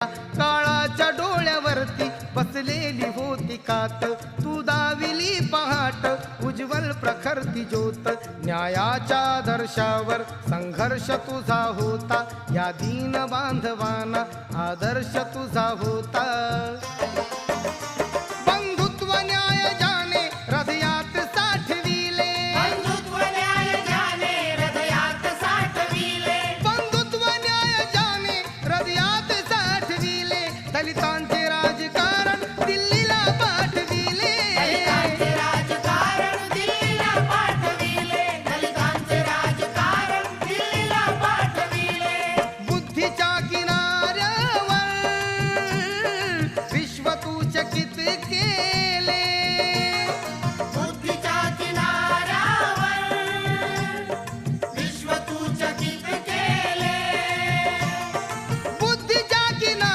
काळाच्या डोळ्यावरती बसलेली होती कात, तू दाविली पहाट उज्ज्वल प्रखरती ज्योत. न्यायाच्या दर्शावर संघर्ष तुझा होता, या दीन बांधवांना आदर्श तुझा होता. बंधुत्व न्याय जाने हृदयात साठविले, बंधुत्व न्याय जाने हृदयात साठविले, बंधुत्व न्याय जाने हृदयात साठविले. दलितांचे